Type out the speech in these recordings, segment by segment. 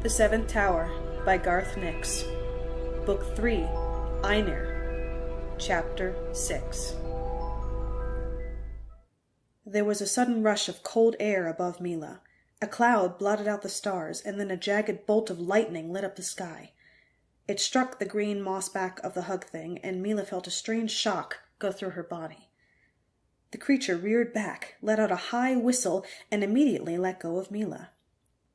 The Seventh Tower by Garth Nix. Book 3, Einir. Chapter 6. There was a sudden rush of cold air above Milla. A cloud blotted out the stars, and then a jagged bolt of lightning lit up the sky. It struck the green moss back of the hug thing, and Milla felt a strange shock go through her body. The creature reared back, let out a high whistle, and immediately let go of Milla.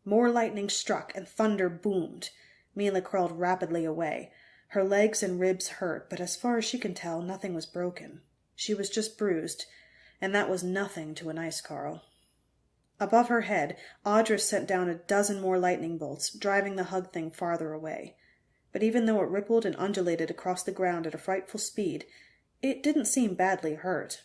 More lightning struck, and thunder boomed. Milla crawled rapidly away. Her legs and ribs hurt, but as far as she could tell, nothing was broken. She was just bruised, and that was nothing to an ice carl. Above her head, Audra sent down a dozen more lightning bolts, driving the hug thing farther away. But even though it rippled and undulated across the ground at a frightful speed, it didn't seem badly hurt.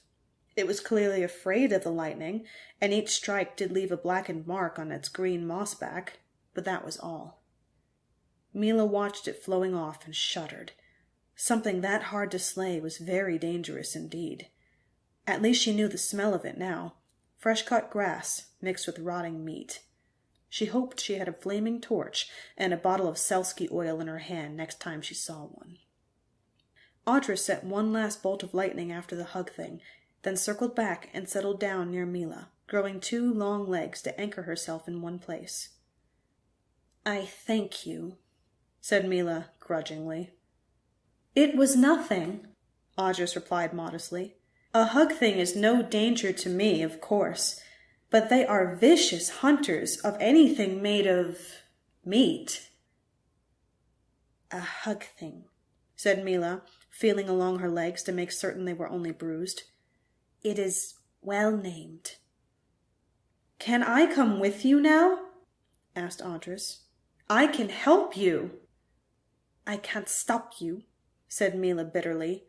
It was clearly afraid of the lightning, and each strike did leave a blackened mark on its green moss back, but that was all. Milla watched it flowing off and shuddered. Something that hard to slay was very dangerous indeed. At least she knew the smell of it now. Fresh-cut grass mixed with rotting meat. She hoped she had a flaming torch and a bottle of Selsky oil in her hand next time she saw one. Audra sent one last bolt of lightning after the hug thing, then circled back and settled down near Milla, growing two long legs to anchor herself in one place. "I thank you," said Milla grudgingly. "It was nothing," Audra replied modestly. "A hug thing is no danger to me, of course, but they are vicious hunters of anything made of meat." "A hug thing," said Milla, feeling along her legs to make certain they were only bruised. "It is well named." "Can I come with you now?" asked Audra. "I can help you." "I can't stop you," said Milla bitterly.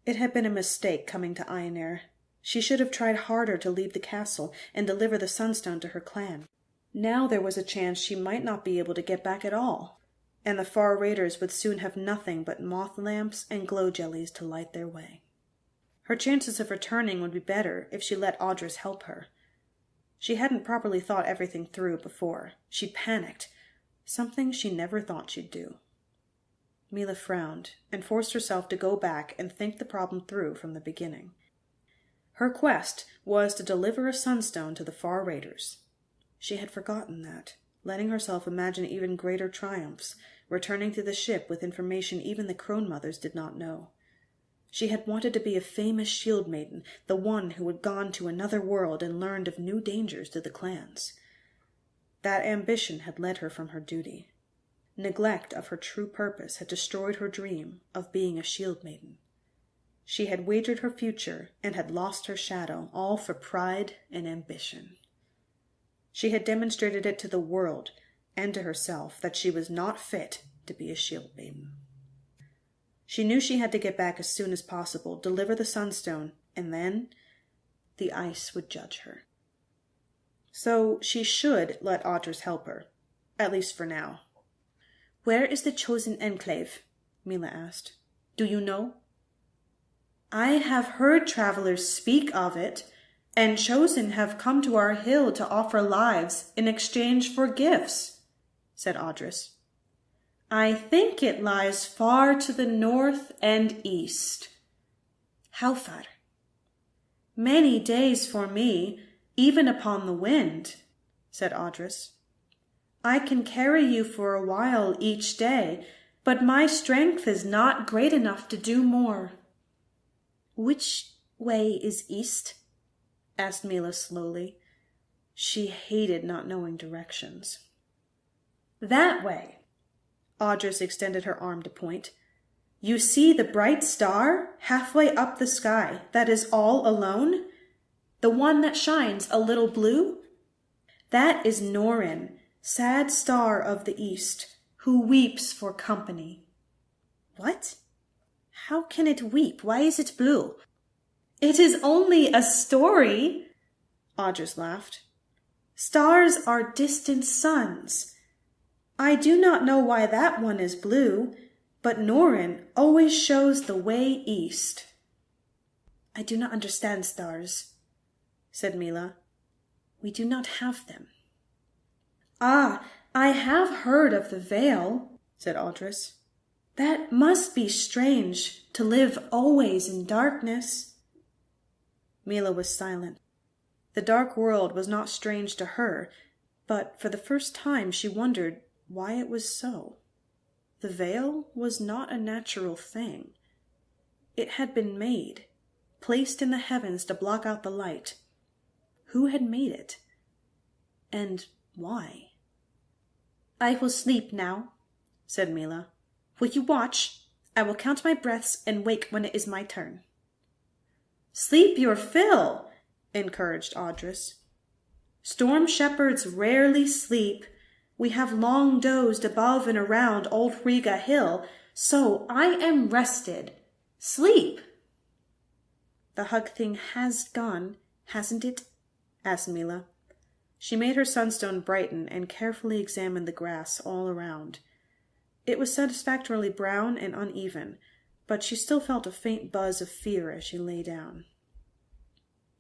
It had been a mistake coming to Einir. She should have tried harder to leave the castle and deliver the sunstone to her clan. Now there was a chance she might not be able to get back at all, and the far raiders would soon have nothing but moth lamps and glow jellies to light their way. Her chances of returning would be better if she let Audra help her. She hadn't properly thought everything through before. She panicked, something she never thought she'd do. Milla frowned and forced herself to go back and think the problem through from the beginning. Her quest was to deliver a sunstone to the far raiders. She had forgotten that, letting herself imagine even greater triumphs, returning to the ship with information even the crone mothers did not know. She had wanted to be a famous shield maiden, the one who had gone to another world and learned of new dangers to the clans. That ambition had led her from her duty. Neglect of her true purpose had destroyed her dream of being a shield maiden. She had wagered her future and had lost her shadow, all for pride and ambition. She had demonstrated it to the world and to herself that she was not fit to be a shield maiden. She knew she had to get back as soon as possible, deliver the sunstone, and then the ice would judge her. So she should let Audra help her, at least for now. "Where is the chosen enclave?" Milla asked. "Do you know?" "I have heard travelers speak of it, and chosen have come to our hill to offer lives in exchange for gifts," said Audra. "I think it lies far to the north and east." "How far?" "Many days for me, even upon the wind," said Audra. "I can carry you for a while each day, but my strength is not great enough to do more." "Which way is east?" asked Milla slowly. She hated not knowing directions. "That way." Audra extended her arm to point. "You see the bright star halfway up the sky that is all alone? The one that shines a little blue? That is Norin, sad star of the east, who weeps for company." "What? How can it weep? Why is it blue?" "It is only a story," Audra laughed. "Stars are distant suns. I do not know why that one is blue, but Norin always shows the way east." "I do not understand stars," said Milla. "We do not have them." "Ah, I have heard of the veil," said Audrus. "That must be strange, to live always in darkness." Milla was silent. The dark world was not strange to her, but for the first time she wondered why it was so. The veil was not a natural thing. It had been made, placed in the heavens to block out the light. Who had made it? And why? "I will sleep now," said Milla. "Will you watch? I will count my breaths and wake when it is my turn." "Sleep your fill," encouraged Audrus. "Storm shepherds rarely sleep. We have long dozed above and around old Riga Hill, so I am rested. Sleep." "The hug thing has gone, hasn't it?" asked Milla. She made her sunstone brighten and carefully examined the grass all around. It was satisfactorily brown and uneven, but she still felt a faint buzz of fear as she lay down.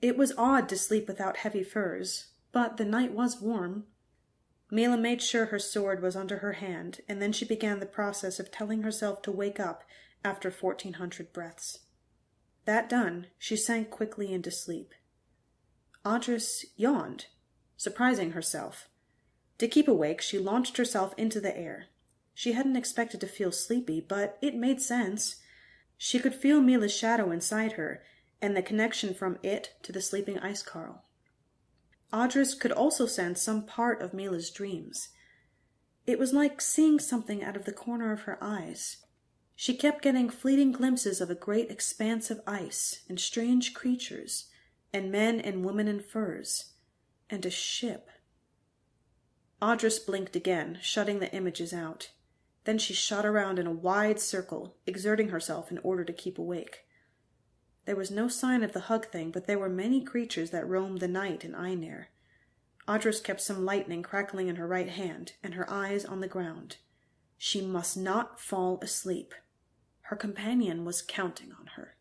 It was odd to sleep without heavy furs, but the night was warm. Milla made sure her sword was under her hand, and then she began the process of telling herself to wake up after 1,400 breaths. That done, she sank quickly into sleep. Audrus yawned, surprising herself. To keep awake, she launched herself into the air. She hadn't expected to feel sleepy, but it made sense. She could feel Milla's shadow inside her, and the connection from it to the sleeping ice-carl. Audrus could also sense some part of Milla's dreams. It was like seeing something out of the corner of her eyes. She kept getting fleeting glimpses of a great expanse of ice, and strange creatures, and men and women in furs, and a ship. Audrus blinked again, shutting the images out. Then she shot around in a wide circle, exerting herself in order to keep awake. There was no sign of the hug thing, but there were many creatures that roamed the night in Einar. Audrus kept some lightning crackling in her right hand, and her eyes on the ground. She must not fall asleep. Her companion was counting on her.